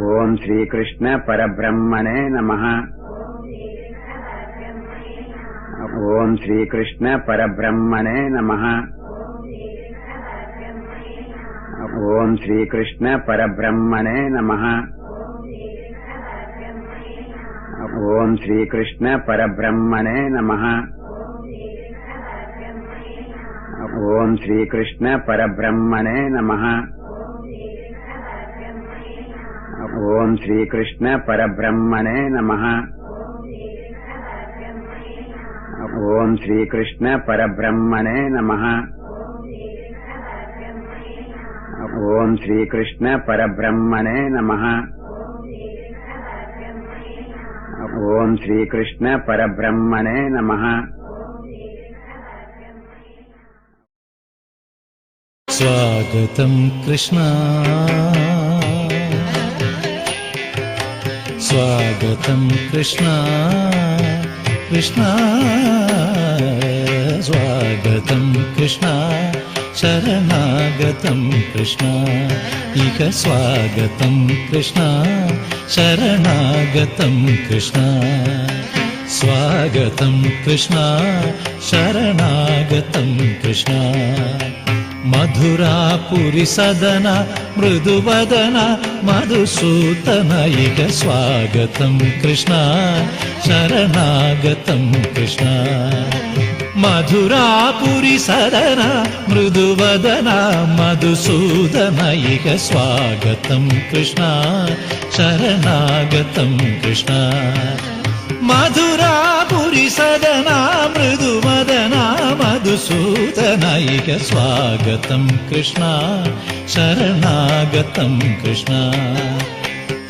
ఓం శ్రీకృష్ణ పరబ్రహ్మణే నమః. ఓం శ్రీకృష్ణ పరబ్రహ్మణే నమః. ఓం శ్రీకృష్ణ పరబ్రహ్మణే నమః. ఓం శ్రీకృష్ణ పరబ్రహ్మణే నమః. ఓం శ్రీకృష్ణ పరబ్రహ్మణే నమః. ఓం శ్రీకృష్ణ పరబ్రహ్మణే నమః. ఓం శ్రీకృష్ణ పరబ్రహ్మణే నమః. ఓం శ్రీకృష్ణ పరబ్రహ్మణే నమః. ఓం శ్రీకృష్ణ పరబ్రహ్మణే నమః. స్వాగతం కృష్ణ, స్వాగతం కృష్ణ కృష్ణ, స్వాగతం కృష్ణ, శరణాగతం కృష్ణ, ఇక స్వాగతం కృష్ణ, శరణాగతం కృష్ణ, స్వాగతం కృష్ణ, శరణాగతం కృష్ణ. మధురాపురి సదన మృదువదన మధుసూదన, ఇక స్వాగతం కృష్ణ, శరణాగతం కృష్ణ. మధురాపురి సదన మృదువదన మధుసూదన, ఇక స్వాగతం కృష్ణ, శరణాగతం కృష్ణ. మధురాపురి సదన మృదువదన మధుసూదన, ఇక స్వాగతం కృష్ణ, శరణాగతం కృష్ణ.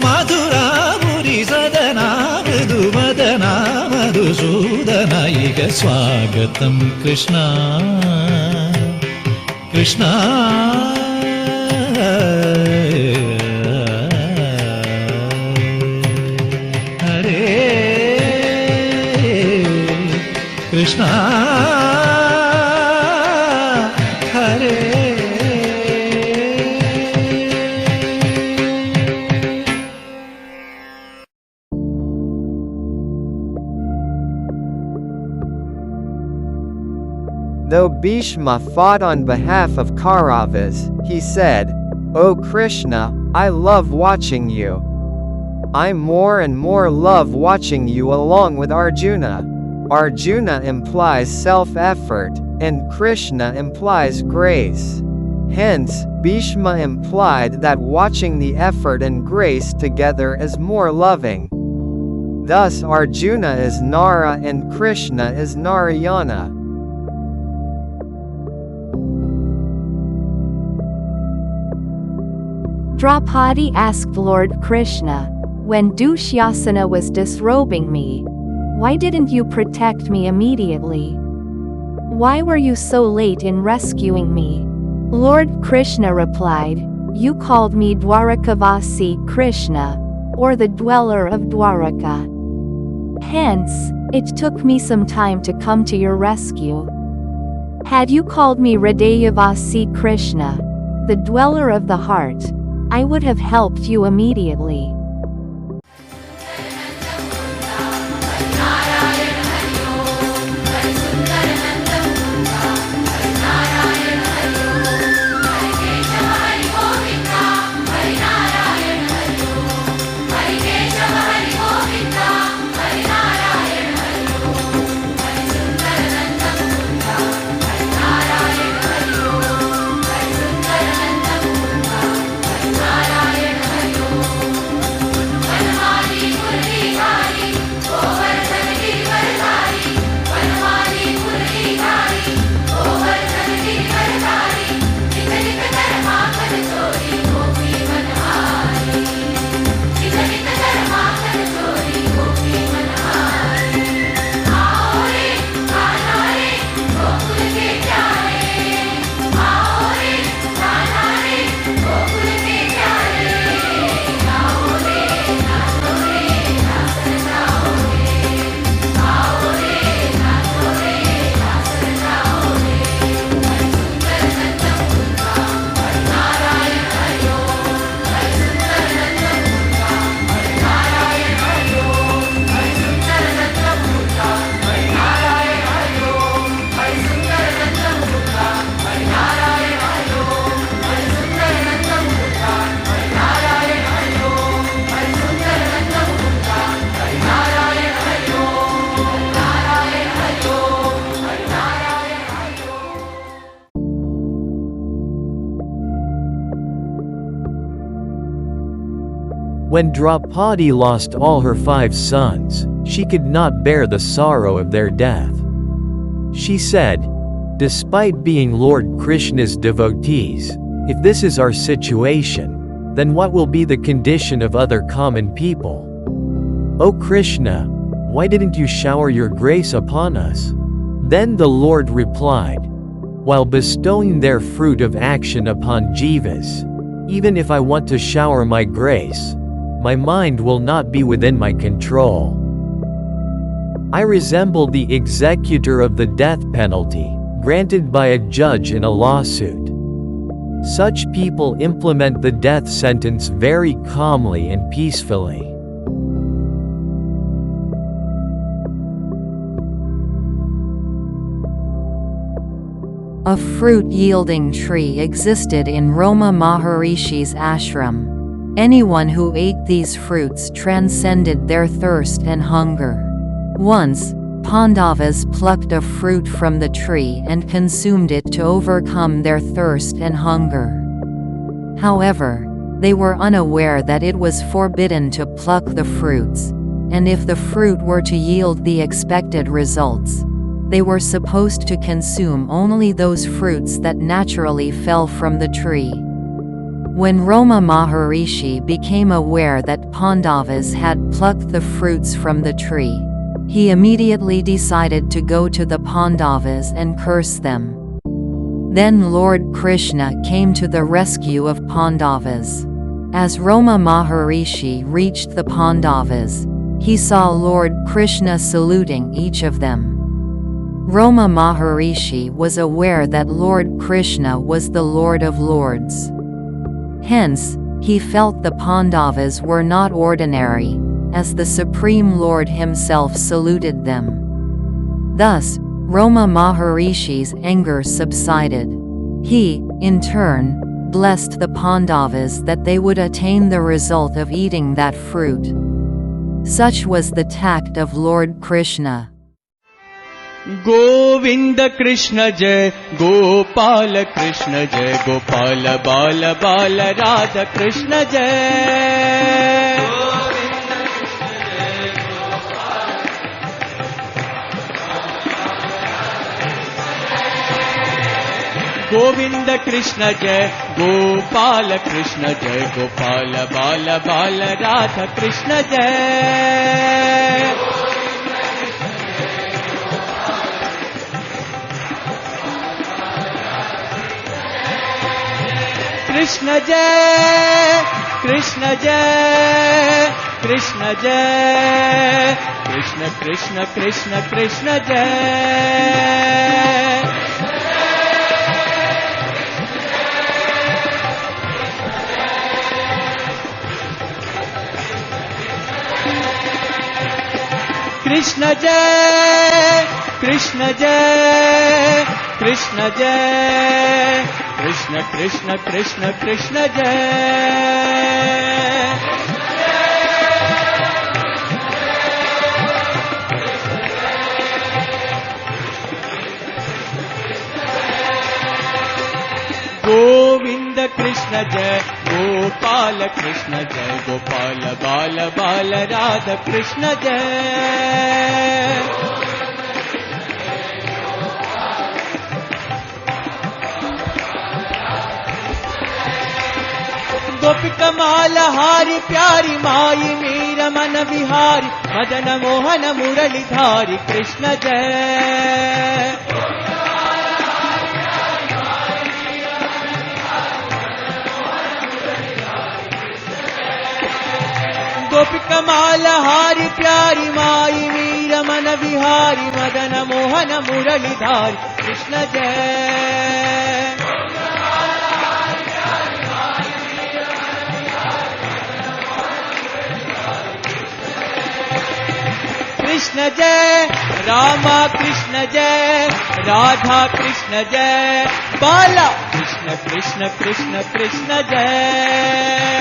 మధురాపురి సదన మృదువదన మధుసూదన, ఇక స్వాగతం Krishna Krishna. Krishna Hare. Though Bhishma fought on behalf of Kauravas, he said, "O Krishna, I love watching you. I more and more love watching you along with Arjuna." Arjuna implies self-effort, and Krishna implies grace. Hence, Bhishma implied that watching the effort and grace together is more loving. Thus Arjuna is Nara and Krishna is Narayana. Draupadi asked Lord Krishna, "When Dushyasana was disrobing me, why didn't you protect me immediately? Why were you so late in rescuing me?" Lord Krishna replied, "You called me Dwarakavasi Krishna, or the dweller of Dwaraka. Hence, it took me some time to come to your rescue. Had you called me Hridayavasi Krishna, the dweller of the heart, I would have helped you immediately." When Draupadi lost all her 5 sons, she could not bear the sorrow of their death. She said, "Despite being Lord Krishna's devotees, if this is our situation, then what will be the condition of other common people? O Krishna, why didn't you shower your grace upon us?" Then the Lord replied, "While bestowing their fruit of action upon jivas, even if I want to shower my grace, my mind will not be within my control. I resemble the executor of the death penalty, granted by a judge in a lawsuit. Such people implement the death sentence very calmly and peacefully." A fruit-yielding tree existed in Roma Maharishi's ashram. Anyone who ate these fruits transcended their thirst and hunger. Once, Pandavas plucked a fruit from the tree and consumed it to overcome their thirst and hunger. However, they were unaware that it was forbidden to pluck the fruits, and if the fruit were to yield the expected results, they were supposed to consume only those fruits that naturally fell from the tree. When Roma Maharishi became aware that Pandavas had plucked the fruits from the tree, he immediately decided to go to the Pandavas and curse them. Then Lord Krishna came to the rescue of Pandavas. As Roma Maharishi reached the Pandavas, he saw Lord Krishna saluting each of them. Roma Maharishi was aware that Lord Krishna was the Lord of Lords. Hence, he felt the Pandavas were not ordinary, as the Supreme Lord himself saluted them. Thus, Roma Maharishi's anger subsided. He, in turn, blessed the Pandavas that they would attain the result of eating that fruit. Such was the tact of Lord Krishna. Govind Krishna जय गोपाल कृष्ण जय गोपाल बाल बाल राधा कृष्ण जय गोविंद कृष्ण जय गोपाल कृष्ण जय गोपाल बाल बाल राधा कृष्ण जय कृष्ण जय कृष्ण जय कृष्ण जय कृष्ण कृष्ण कृष्ण कृष्ण जय कृष्ण जय कृष्ण जय कृष्ण जय कृष्ण कृष्ण कृष्ण कृष्ण जय गोविंद कृष्ण जय गोपाल कृष्ण जय गोपाल बाल बाल राधा कृष्ण जय गोपिका माला हारी प्यारी माई मीरा मन विहारी मदन मोहन मुरलीधारी कृष्ण जय गोपिका माला हारी प्यारी माई मीरा मन विहारी मदन मोहन मुरलीधारी कृष्ण जय कृष्ण जय रामा कृष्ण जय राधा कृष्ण जय बाला कृष्ण कृष्ण कृष्ण कृष्ण जय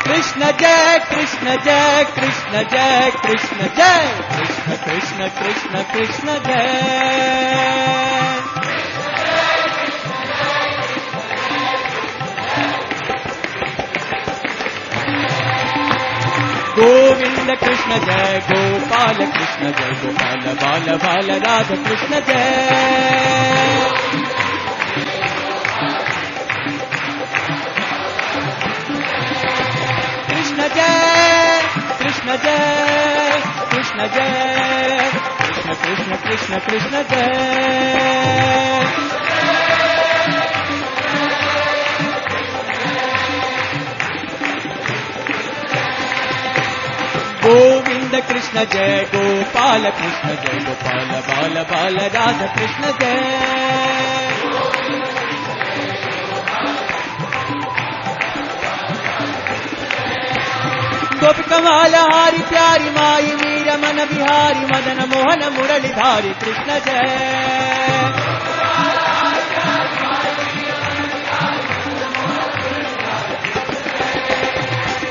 कृष्ण जय कृष्ण जय कृष्ण जय कृष्ण जय Krishna Krishna Krishna Krishna Jai. Govinda Krishna Jai, Gopala Krishna Jai, Gopala Bala Bala Radha Krishna Jai. Krishna Jai, Krishna Jai, Krishna Jai, Krishna Krishna Krishna Krishna Jai. Govinda Krishna Jai, Gopala Krishna Jai, Gopala Bala Bala Radha Krishna Jai. Gopika Mala Hari Pyari Mai Meera Mana Bihari Madana Mohana Muralidhari Krishna Jai.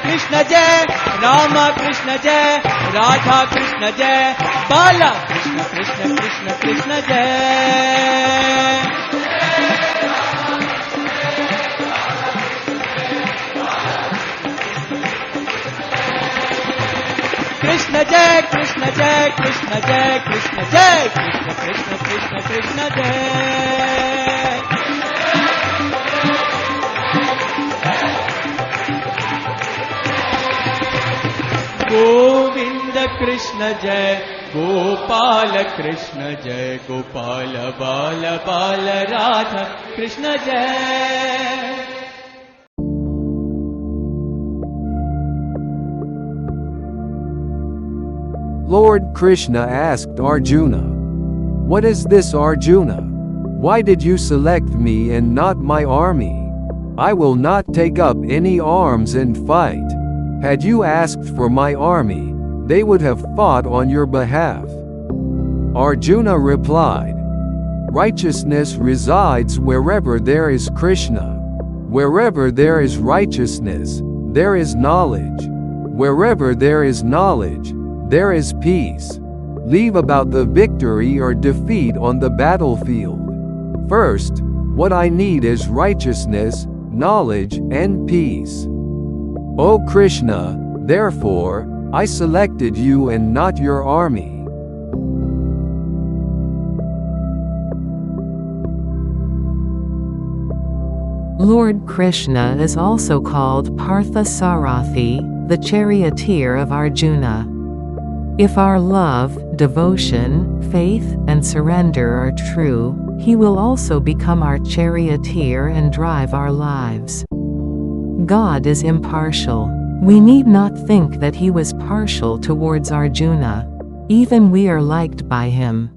Krishna Jai, Rama Krishna Jai, Radha Krishna Jai, Bala Krishna Krishna Krishna Krishna Jai. Krishna Jai, Krishna Jai, Krishna Jai, Krishna Jai, Krishna Krishna Krishna Krishna Jai. Govinda Krishna Jai, Gopala Krishna Jai, Gopala Bala Bala Radha Krishna Jai. Lord Krishna asked Arjuna, "What is this, Arjuna? Why did you select me and not my army? I will not take up any arms and fight. Had you asked for my army, they would have fought on your behalf." Arjuna replied, "Righteousness resides wherever there is Krishna. Wherever there is righteousness, there is knowledge. Wherever there is knowledge, there is peace. Leave about the victory or defeat on the battlefield. First, what I need is righteousness, knowledge, and peace. O Krishna, therefore, I selected you and not your army." Lord Krishna is also called Partha Sarathi, the charioteer of Arjuna. If our love, devotion, faith, and surrender are true, he will also become our charioteer and drive our lives. God is impartial. We need not think that he was partial towards Arjuna. Even we are liked by him.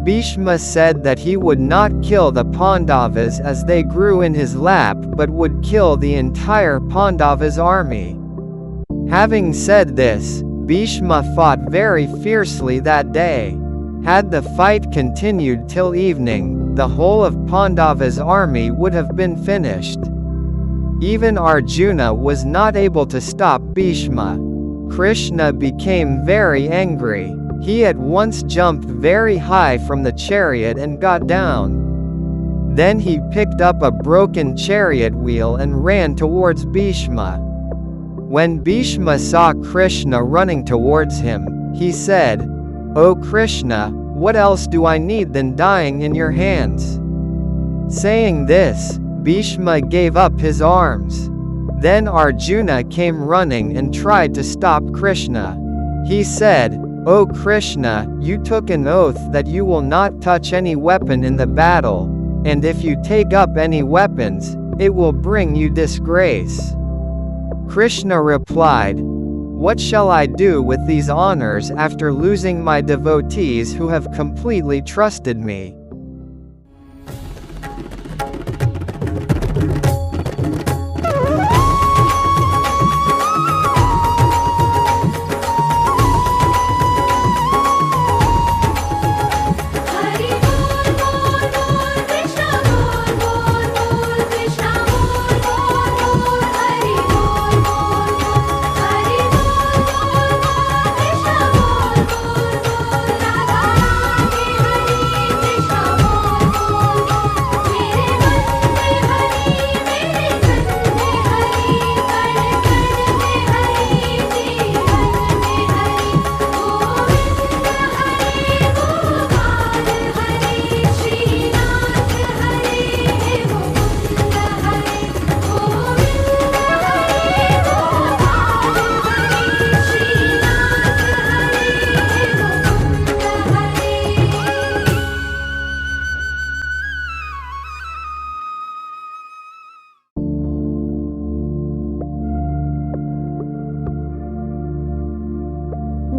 Bhishma said that he would not kill the Pandavas as they grew in his lap but would kill the entire Pandavas' army. Having said this, Bhishma fought very fiercely that day. Had the fight continued till evening, the whole of Pandava's army would have been finished. Even Arjuna was not able to stop Bhishma. Krishna became very angry. He at once jumped very high from the chariot and got down. Then he picked up a broken chariot wheel and ran towards Bhishma. When Bhishma saw Krishna running towards him, he said, "O Krishna, what else do I need than dying in your hands?" Saying this, Bhishma gave up his arms. Then Arjuna came running and tried to stop Krishna. He said, "O Krishna, you took an oath that you will not touch any weapon in the battle, and if you take up any weapons, it will bring you disgrace." Krishna replied, "What shall I do with these honors after losing my devotees who have completely trusted me?"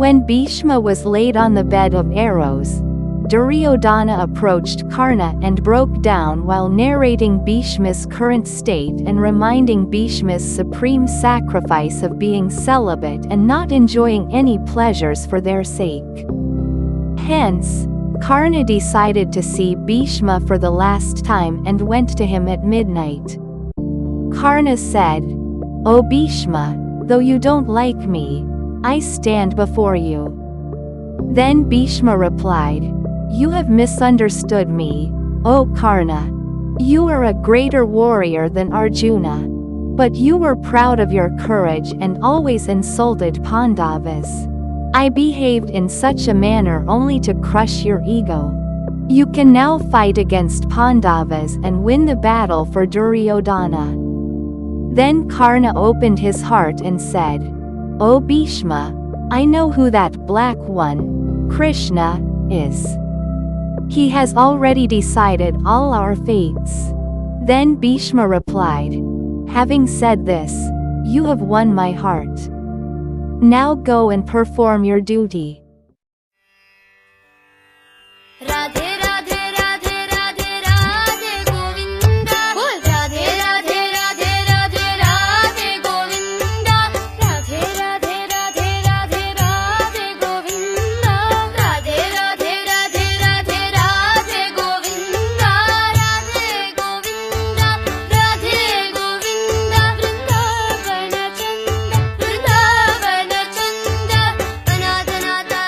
When Bhishma was laid on the bed of arrows, Duryodhana approached Karna and broke down while narrating Bhishma's current state and reminding Bhishma's supreme sacrifice of being celibate and not enjoying any pleasures for their sake. Hence, Karna decided to see Bhishma for the last time and went to him at midnight. Karna said, "O Bhishma, though you don't like me, I stand before you." Then Bhishma replied, "You have misunderstood me, O Karna. You are a greater warrior than Arjuna. But you were proud of your courage and always insulted Pandavas. I behaved in such a manner only to crush your ego. You can now fight against Pandavas and win the battle for Duryodhana." Then Karna opened his heart and said, "O Bhishma, I know who that black one, Krishna, is. He has already decided all our fates." Then Bhishma replied, "Having said this, you have won my heart. Now go and perform your duty." Radhe Radhe Radhe Radhe Radhe Govinda Radhe Radhe Radhe Radhe Radhe Govinda Radhe Radhe Radhe Radhe Radhe Govinda Radhe Radhe Radhe Radhe Radhe Govinda Radhe Govinda Radhe Govinda Vrindavana Chanda Vrindavana Chanda Anadhanata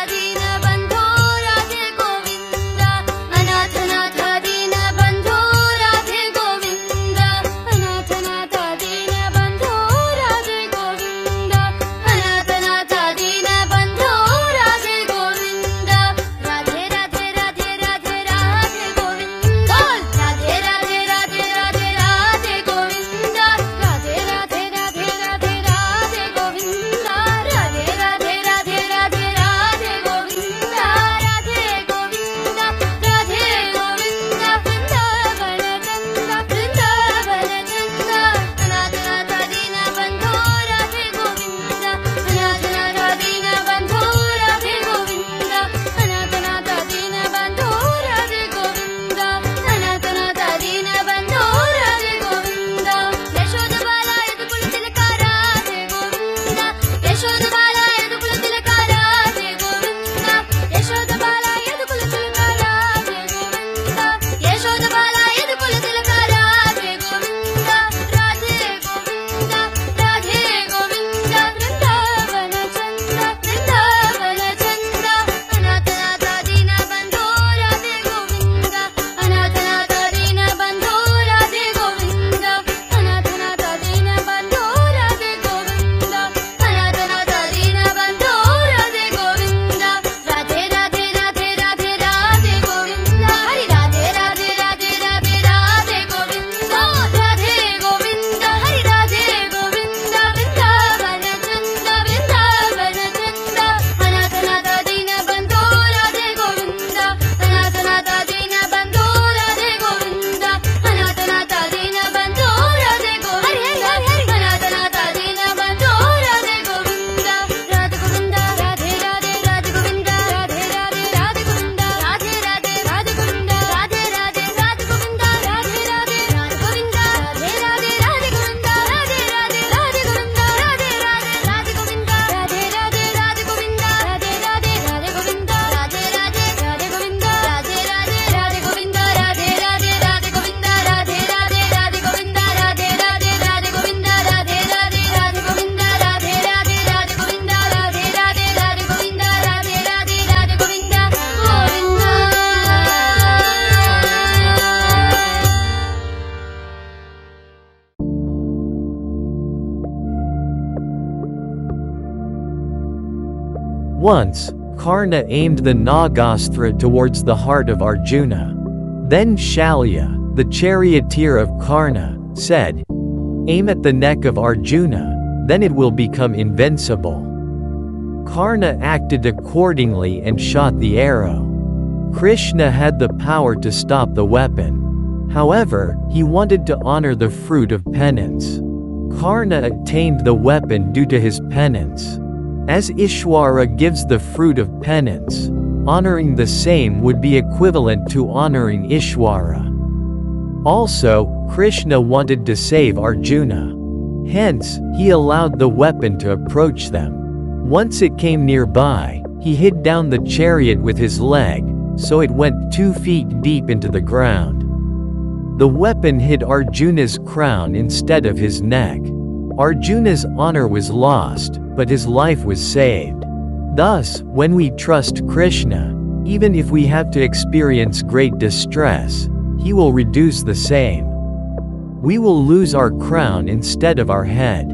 Once, Karna aimed the Nagastra towards the heart of Arjuna. Then Shalya, the charioteer of Karna, said, "Aim at the neck of Arjuna, then it will become invincible." Karna acted accordingly and shot the arrow. Krishna had the power to stop the weapon. However, he wanted to honor the fruit of penance. Karna attained the weapon due to his penance. As Ishwara gives the fruit of penance, honoring the same would be equivalent to honoring Ishwara. Also, Krishna wanted to save Arjuna. Hence, he allowed the weapon to approach them. Once it came nearby, he hid down the chariot with his leg, so it went 2 feet deep into the ground. The weapon hit Arjuna's crown instead of his neck. Arjuna's honor was lost, but his life was saved. Thus, when we trust Krishna, even if we have to experience great distress, he will reduce the same. We will lose our crown instead of our head.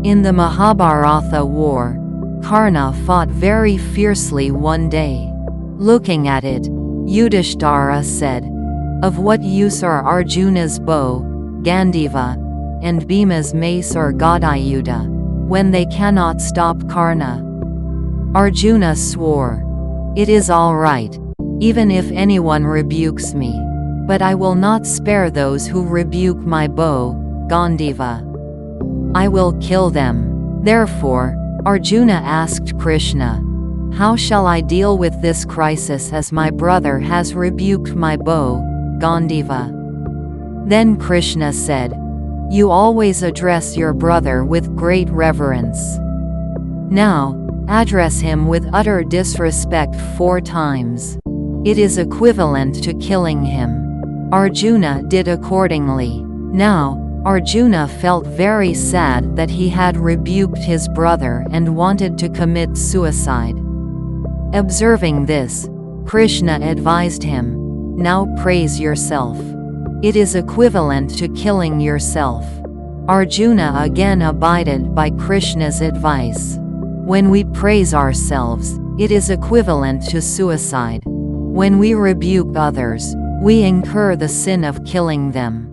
In the Mahabharata war, Karna fought very fiercely one day. Looking at it, Yudhishthira said, "Of what use are Arjuna's bow, Gandiva, and Bhima's mace or Gadayuda, when they cannot stop Karna?" Arjuna swore, "It is all right, even if anyone rebukes me. But I will not spare those who rebuke my bow, Gandiva. I will kill them." Therefore, Arjuna asked Krishna, "How shall I deal with this crisis as my brother has rebuked my bow, Gandiva?" Then Krishna said, "You always address your brother with great reverence. Now, address him with utter disrespect 4 times. It is equivalent to killing him." Arjuna did accordingly. Now, Arjuna felt very sad that he had rebuked his brother and wanted to commit suicide. Observing this, Krishna advised him, "Now praise yourself. It is equivalent to killing yourself." Arjuna again abided by Krishna's advice. When we praise ourselves, it is equivalent to suicide. When we rebuke others, we incur the sin of killing them.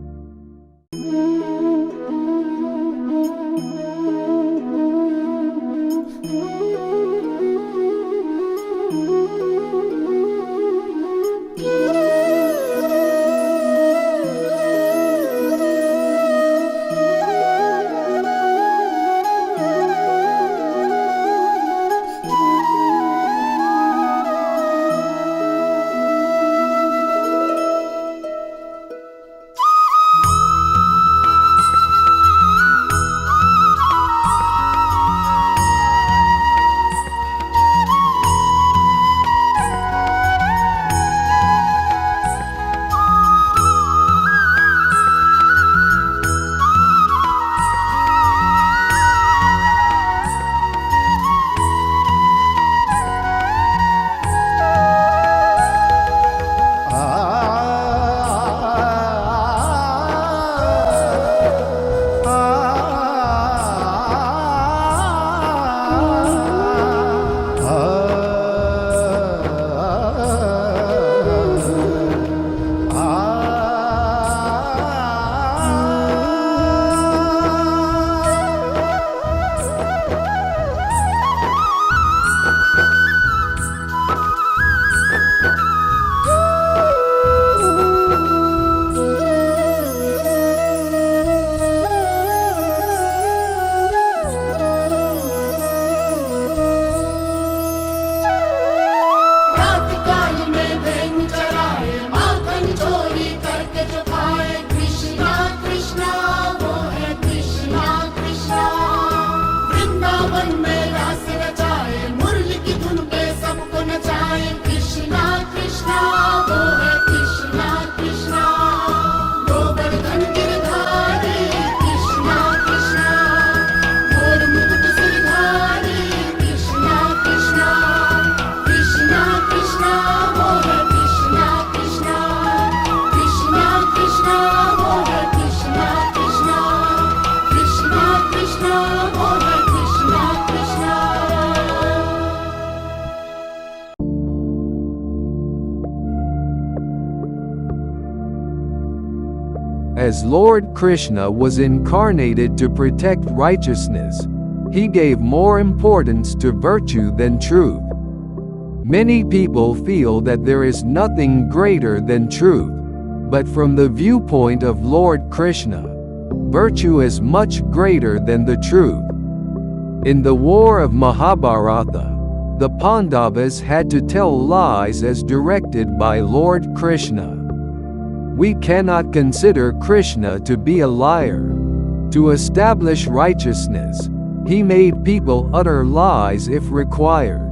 as Lord Krishna was incarnated to protect righteousness, he gave more importance to virtue than truth. Many people feel that there is nothing greater than truth, but from the viewpoint of Lord Krishna, virtue is much greater than the truth. In the war of Mahabharata, the Pandavas had to tell lies as directed by Lord Krishna. We cannot consider Krishna to be a liar. To establish righteousness, he made people utter lies if required.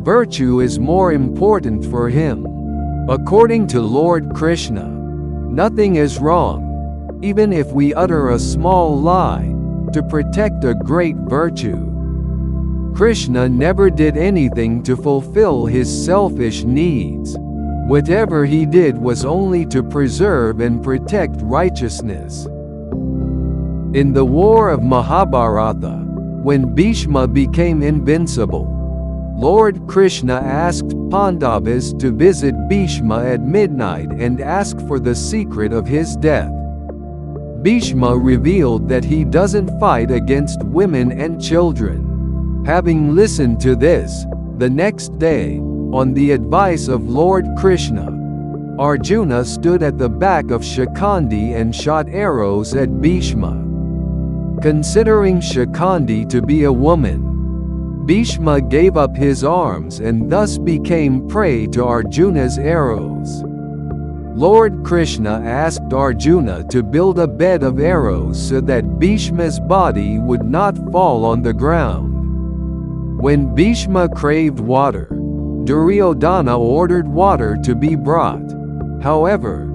Virtue is more important for him. According to Lord Krishna, nothing is wrong, even if we utter a small lie, to protect a great virtue. Krishna never did anything to fulfill his selfish needs. Whatever he did was only to preserve and protect righteousness. In the war of Mahabharata, when Bhishma became invincible, Lord Krishna asked Pandavas to visit Bhishma at midnight and ask for the secret of his death. Bhishma revealed that he doesn't fight against women and children. Having listened to this, the next day, on the advice of Lord Krishna, Arjuna stood at the back of Shikhandi and shot arrows at Bhishma. Considering Shikhandi to be a woman, Bhishma gave up his arms and thus became prey to Arjuna's arrows. Lord Krishna asked Arjuna to build a bed of arrows so that Bhishma's body would not fall on the ground. When Bhishma craved water, Duryodhana ordered water to be brought. However,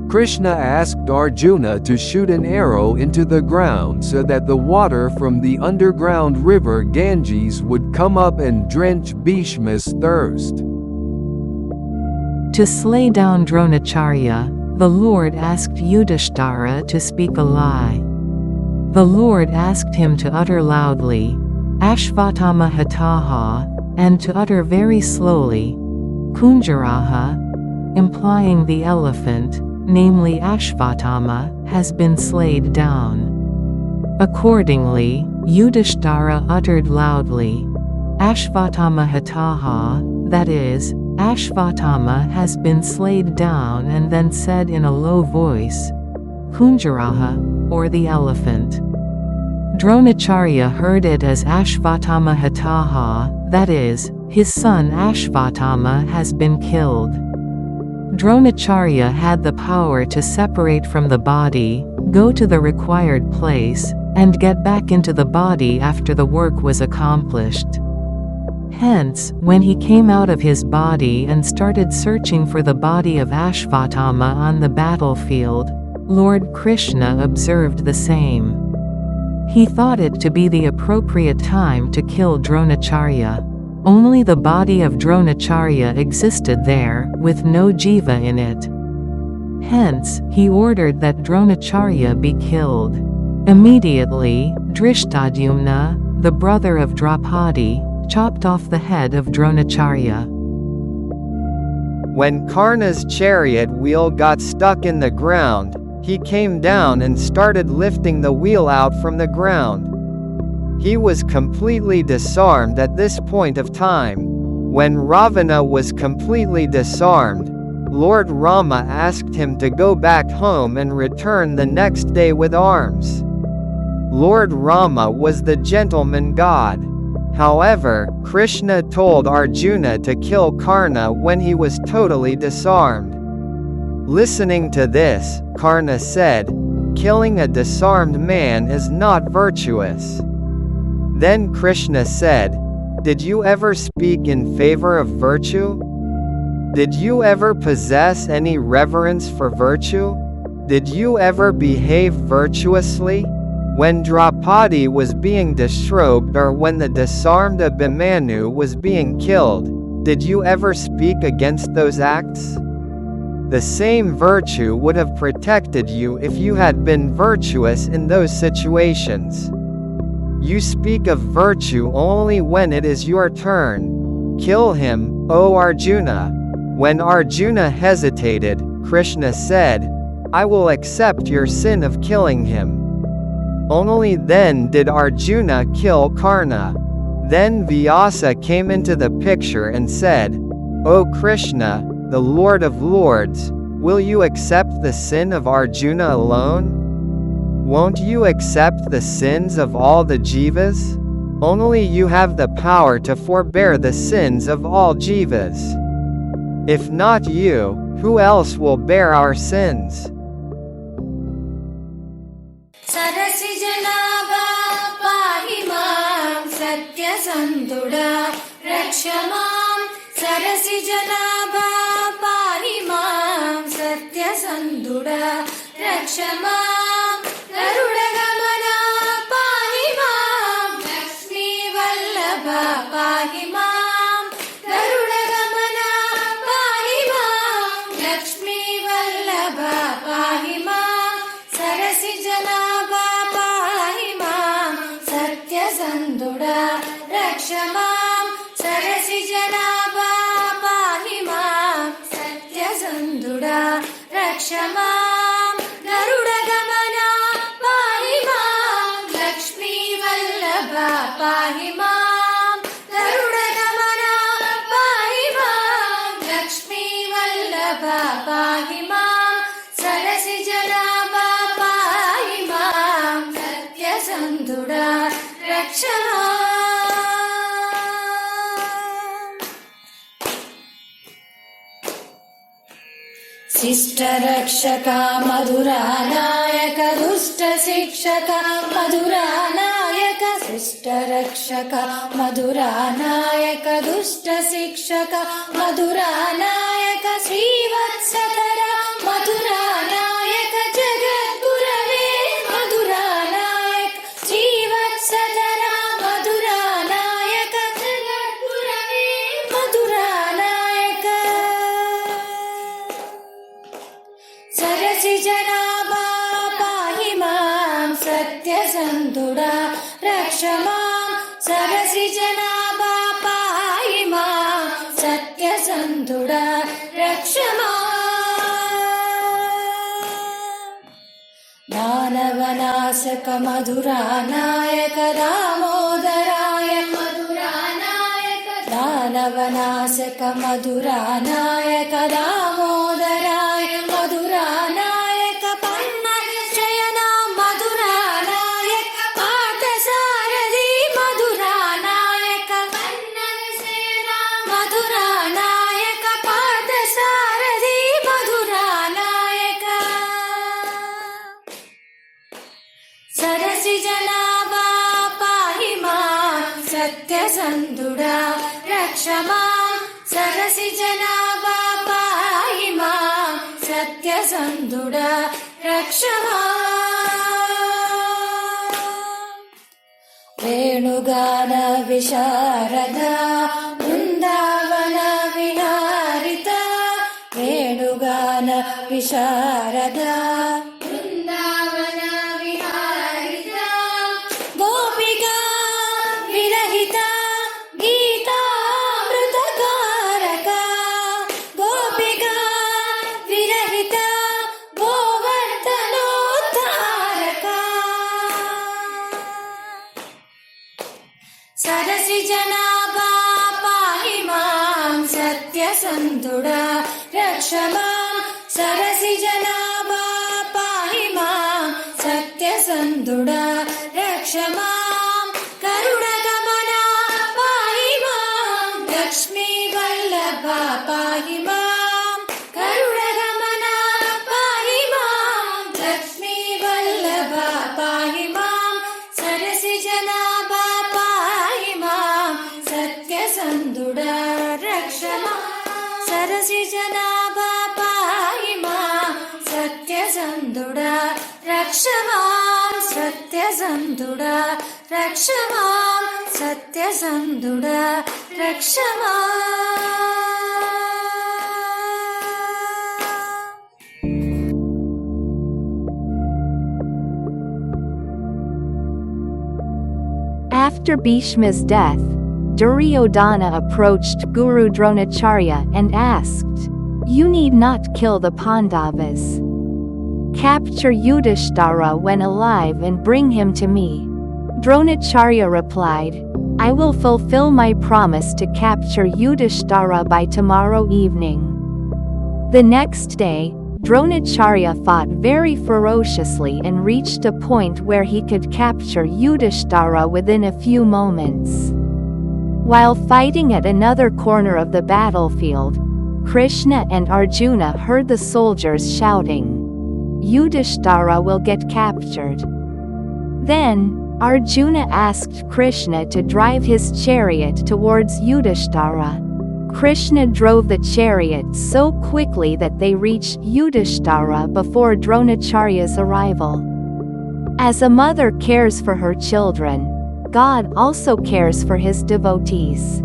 Krishna asked Arjuna to shoot an arrow into the ground so that the water from the underground river Ganges would come up and drench Bhishma's thirst. To slay down Dronacharya, the Lord asked Yudhishthira to speak a lie. The Lord asked him to utter loudly, Ashvatthama Hataha, and to utter very slowly, Kunjaraha, implying the elephant, namely Ashvatthama, has been slayed down. Accordingly, Yudhishthira uttered loudly, Ashvatthama Hataha, that is, Ashvatthama has been slayed down, and then said in a low voice, Kunjaraha, or the elephant. Dronacharya heard it as Ashvatthama Hataha, that is, his son Ashvatthama has been killed. Dronacharya had the power to separate from the body, go to the required place, and get back into the body after the work was accomplished. Hence, when he came out of his body and started searching for the body of Ashvatthama on the battlefield, Lord Krishna observed the same. He thought it to be the appropriate time to kill Dronacharya. Only the body of Dronacharya existed there, with no jiva in it. Hence, he ordered that Dronacharya be killed. Immediately, Drishtadhyumna, the brother of Draupadi, chopped off the head of Dronacharya. When Karna's chariot wheel got stuck in the ground, he came down and started lifting the wheel out from the ground. He was completely disarmed at this point of time. When Ravana was completely disarmed, Lord Rama asked him to go back home and return the next day with arms. Lord Rama was the gentleman god. However, Krishna told Arjuna to kill Karna when he was totally disarmed. Listening to this, Karna said, "Killing a disarmed man is not virtuous." Then Krishna said, "Did you ever speak in favor of virtue? Did you ever possess any reverence for virtue? Did you ever behave virtuously? When Draupadi was being disrobed or when the disarmed Abhimanyu was being killed, did you ever speak against those acts? The same virtue would have protected you if you had been virtuous in those situations. You speak of virtue only when it is your turn. Kill him, O Arjuna." When Arjuna hesitated, Krishna said, I will accept your sin of killing him. Only then did Arjuna kill Karna. Then Vyasa came into the picture and said, O Krishna, the Lord of Lords, will you accept the sin of Arjuna alone? Won't you accept the sins of all the jivas? Only you have the power to forbear the sins of all jivas. If not you, who else will bear our sins? सरसि जनाभा पाहि मां सत्यसन्धुडा रक्ष मां सरसि जनाभा पाहि मां सत्यसन्धुडा रक्ष मां गरुडगमना पाहि मां लक्ष्मी वल्लभा पाहि मां गरुडगमना पाहि मां लक्ष्मी वल्लभा पाहि मां सरसि जनाभा पाहि मां सत्यसन्धुडा रक्ष मां सरसि जनाभा पाहि मां सत्यसन्धुडा रक्ष मां गरुडगमना पाहि मां लक्ष्मी वल्लभा पाहि मां गरुडगमना पाहि मां लक्ष्मी वल्लभा पाहि मां सरसि जनाभा पाहि मां सत्यसन्धुडा रक्ष मां शिष्टरक्षका मधुरानायक दुष्टशिक्षका मधुरानायक शिष्टरक्षका मधुरानायक दुष्टशिक्षका मधुरानायक श्रीवत्सधरा मधुरानायक जगद्गुरवे मधुरानायक श्रीवत्सधरा मधुरानायक जगद्गुरवे मधुरानायक सरसि जनाभा पाहि मां सत्यसन्धुडा रक्ष मां सरसि जनाभा पाहि मां सत्यसन्धुडा रक्ष मां दानवनाशक मधुरानायक दामोदराय मधुरानायक दानवनाशक मधुरानायक दामोदराय मधुरानायक पन्नगशयना मधुरानायक पार्थसारथि मधुरानायक पन्नगशयना मधुरानायक पार्थसारथि मधुरानायक सरसि जनाभा पाहि मां सत्यसन्धुडा रक्ष मां सरसि जनाभा पाहि मां सत्यसन्धुडा रक्ष मां वेणुगान विशारदा वृन्दावन विहारिता वेणुगान विशारदा वृन्दावन विहारिता गोपिका विरहिता गीतामृतकारका गोपिका विरहिता गोवर्धनोद्धारका सरसि जनाभा पाहि मां सत्यसन्धुडा रक्ष मां सरसि जनाभा पाहि मां सत्यसन्धुडा रक्ष मां गरुडगमना पाहि मां लक्ष्मी वल्लभा पाहि मां गरुडगमना पाहि मां लक्ष्मी वल्लभा पाहि मां सरसि जनाभा पाहि मां सत्यसन्धुडा रक्ष मां सरसि जनाभा पाहि मां सत्यसन्धुडा रक्ष मां सत्यसन्धुडा रक्ष मां सत्यसन्धुडा रक्ष मां After Bhishma's death, Duryodhana approached Guru Dronacharya and asked, "You need not kill the Pandavas. Capture Yudhishthira when alive and bring him to me. Dronacharya replied, I will fulfill my promise to capture Yudhishthira by tomorrow evening. The next day, Dronacharya fought very ferociously and reached a point where he could capture Yudhishthira within a few moments. While fighting at another corner of the battlefield, Krishna and Arjuna heard the soldiers shouting, Yudhishthira will get captured. Then, Arjuna asked Krishna to drive his chariot towards Yudhishthira. Krishna drove the chariot so quickly that they reached Yudhishthira before Dronacharya's arrival. As a mother cares for her children, God also cares for his devotees.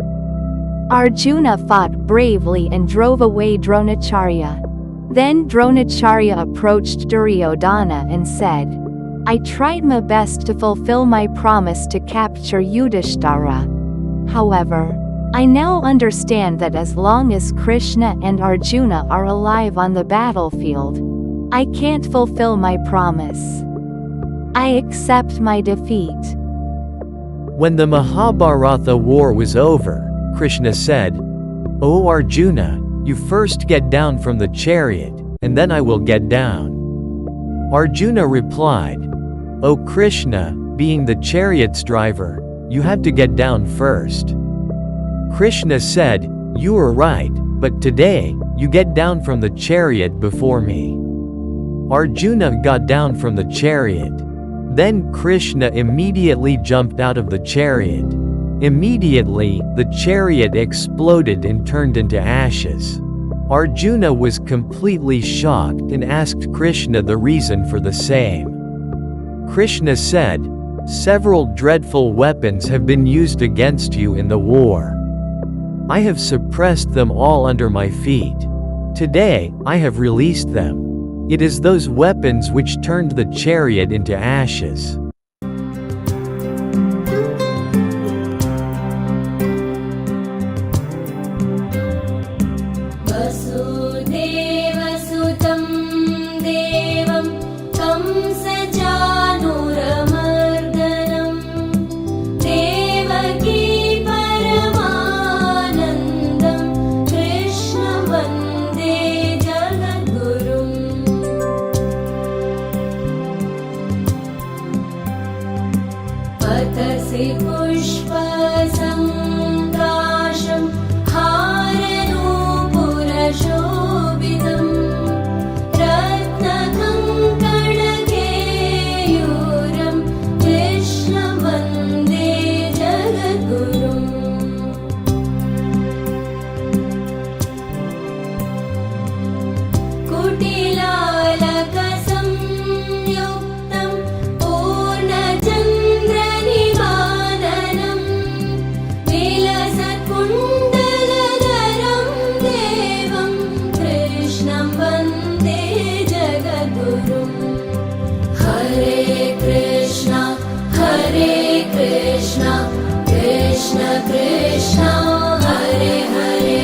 Arjuna fought bravely and drove away Dronacharya. Then Dronacharya approached Duryodhana and said, I tried my best to fulfill my promise to capture Yudhishthira. However, I now understand that as long as Krishna and Arjuna are alive on the battlefield, I can't fulfill my promise. I accept my defeat. When the Mahabharata war was over, Krishna said, O Arjuna, you first get down from the chariot, and then I will get down. Arjuna replied, O Krishna, being the chariot's driver, you have to get down first. Krishna said, You are right, but today, you get down from the chariot before me. Arjuna got down from the chariot. Then Krishna immediately jumped out of the chariot. Immediately, the chariot exploded and turned into ashes. Arjuna was completely shocked and asked Krishna the reason for the same. Krishna said, Several dreadful weapons have been used against you in the war. I have suppressed them all under my feet. Today, I have released them. It is those weapons which turned the chariot into ashes. वसुदेवसुतं देवं कंसचाणूरमर्दनं देवकी परमानन्दं कृष्णं वन्दे जगद्गुरुम् पतसि पुष्पसङ्काशं हारनूपुरशोभितं रत्नकङ्कणकेयूरं कृष्णं वन्दे जगद्गुरुम् कुटिलालकसंयुक्तं पूर्णचन्द्रनिवाननं विलसत्कुण्डलधरं देवं कृष्णं वन्दे जगद्गुरुम् हरे कृष्ण कृष्ण कृष्ण हरे हरे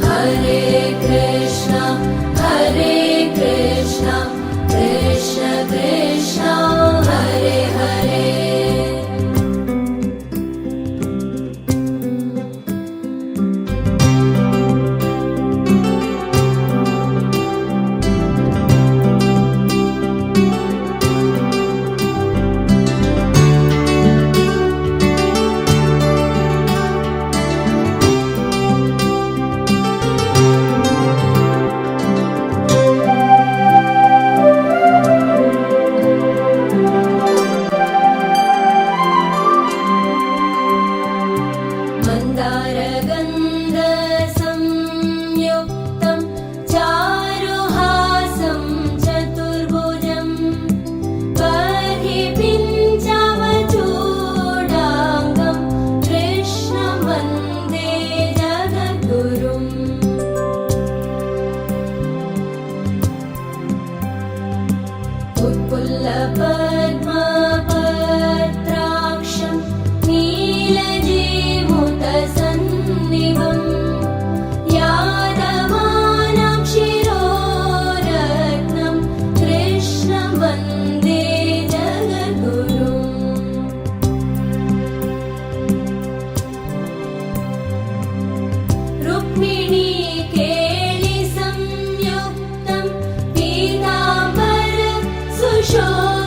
हरे कृष्ण कृष्ण कृष्ण हरे हरे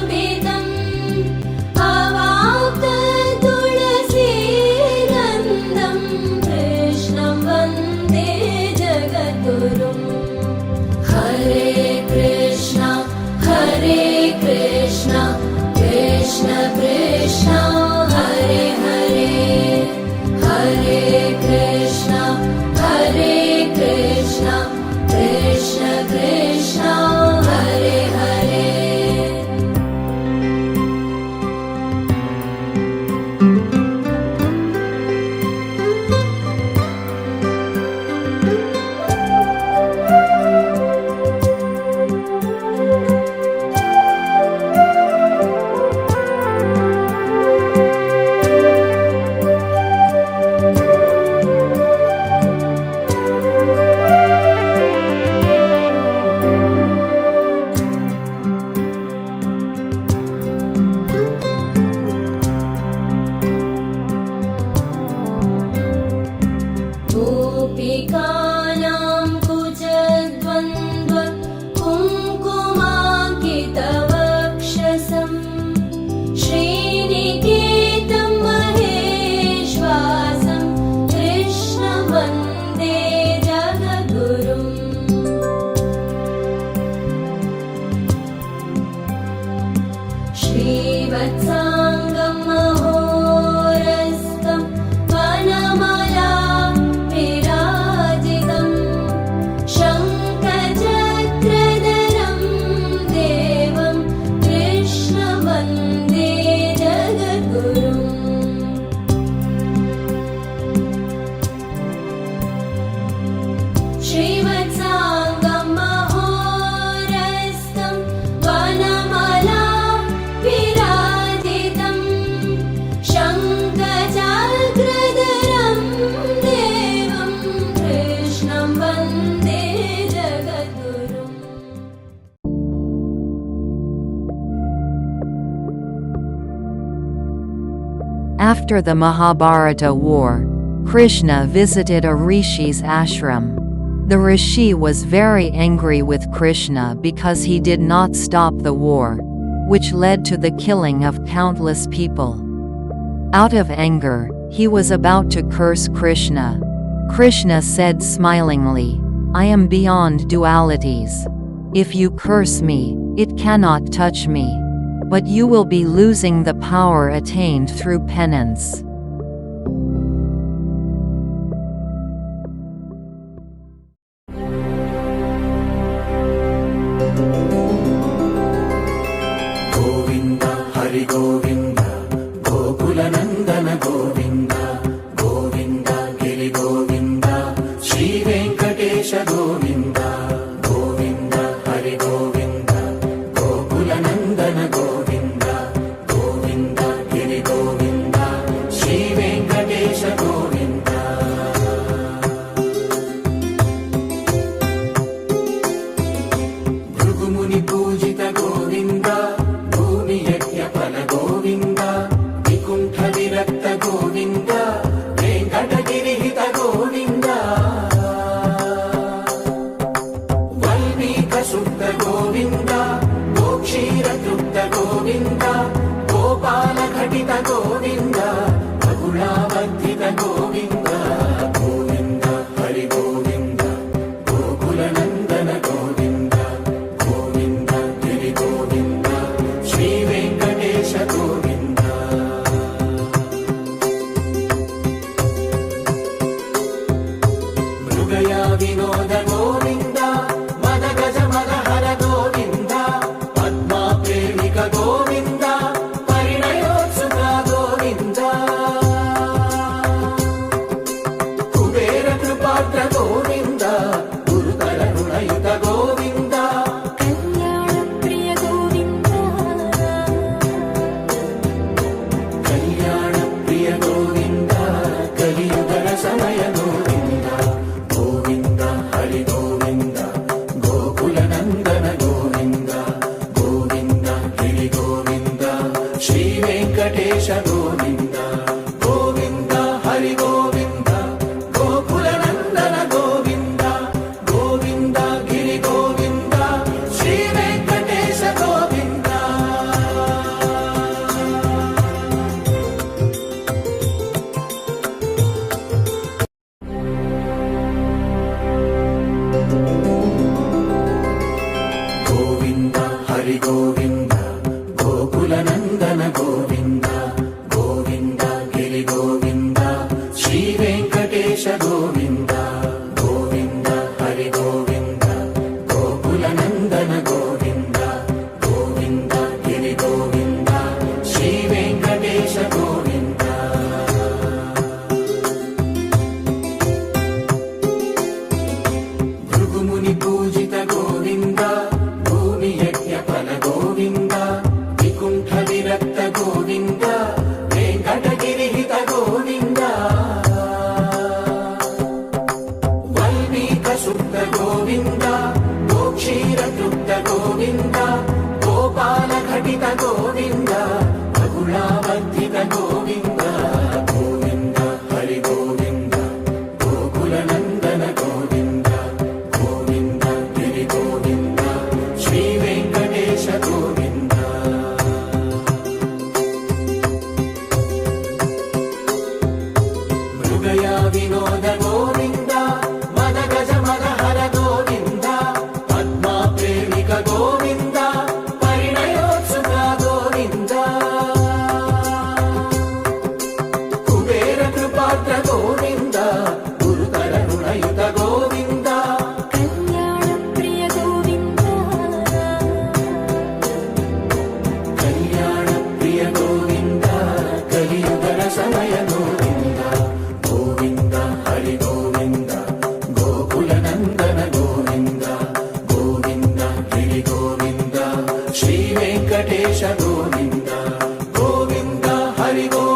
शोभितम् अवाप्त तुलसीगन्धं कृष्णं वन्दे जगद्गुरुम् हरे कृष्ण कृष्ण कृष्ण हरे हरे हरे कृष्ण कृष्ण कृष्ण हरे हरे गोपिकानां कुजद्वन्द्व कुङ्कुमाङ्कितवक्षसं श्रीनिकेतं महेश्वासं कृष्णं वन्दे जगद्गुरुम् श्रीवत्साङ्गं महोरस्तं वनमाला विराजितं शङ्खचक्रधरं देवं कृष्णं वन्दे जगद्गुरुम् श्रीवत्साङ्गं महोरस्तं वनमाला विराजितं शङ्खचक्रधरं देवं कृष्णं वन्दे जगद्गुरुम् After the Mahabharata war, Krishna visited a rishi's ashram. The rishi was very angry with Krishna because he did not stop the war, which led to the killing of countless people. Out of anger, he was about to curse Krishna. Krishna said smilingly, "I am beyond dualities. If you curse me, it cannot touch me. But you will be losing the power attained through penance." Govinda Hari Govinda Gokula నందన గోవింద గోవింద గిరి గోవింద శ్రీ వెంకటేశ గోవింద గోవింద హరి గోవింద గోకుల నందన గోవింద గోవింద గిరి గోవింద శ్రీ వెంకటేశ గోవింద భృగుముని పూజిత గోవింద భూమి యజ్ఞ ఫల గోవింద వికుంఠ విరక్త గోవింద వెంకటగిరిహిత గోవింద వల్మీక శుద్ధ గోవింద గోక్షీర తృప్త గోవింద గోపాల ఘటిత గోవింద బహుళావర్ధిత గోవింద గోవింద హరి గోవింద గోకుల నందన గోవింద గోవింద గిరి గోవింద శ్రీ వెంకటేశ గోవింద మృగయా వినోద గోవింద మద గజ మద హర గోవింద పద్మా ప్రేమిక గోవింద పరిణయోత్సుక గోవింద गोविन्द वेङ्कटगिरिहित गोविन्द वल्मीकसुप्त गोविन्द गोक्षीरतृप्त गोविन्द गोपालघटित गोविन्द रघुणावर्धित गोविन्द गोविन्द हरि गोविन्द गोकुलनन्दन गोविन्द गोविन्द गिरि गोविन्द श्रीवेङ्कटेश गोविन्द मृगया विनोद गोविन्द मदगज मदहर गोविन्द पद्मा प्रेमिक गोविन्द परिणयोत्सुक गोविन्द कुबेर कृपात्र गोविन्द गुरुतर ऋणयुत गोविन्द कल्याणप्रिय गोविन्द कल्याणप्रिय गोविन्द कलियुगर समय गोविन्द गोविन्द हरि गोविन्द गोकुलनन्दन गोविन्द गोविन्द गिरि गोविन्द श्रीवेङ्कटेश गोविन्द गोविन्द हरि गोविन्द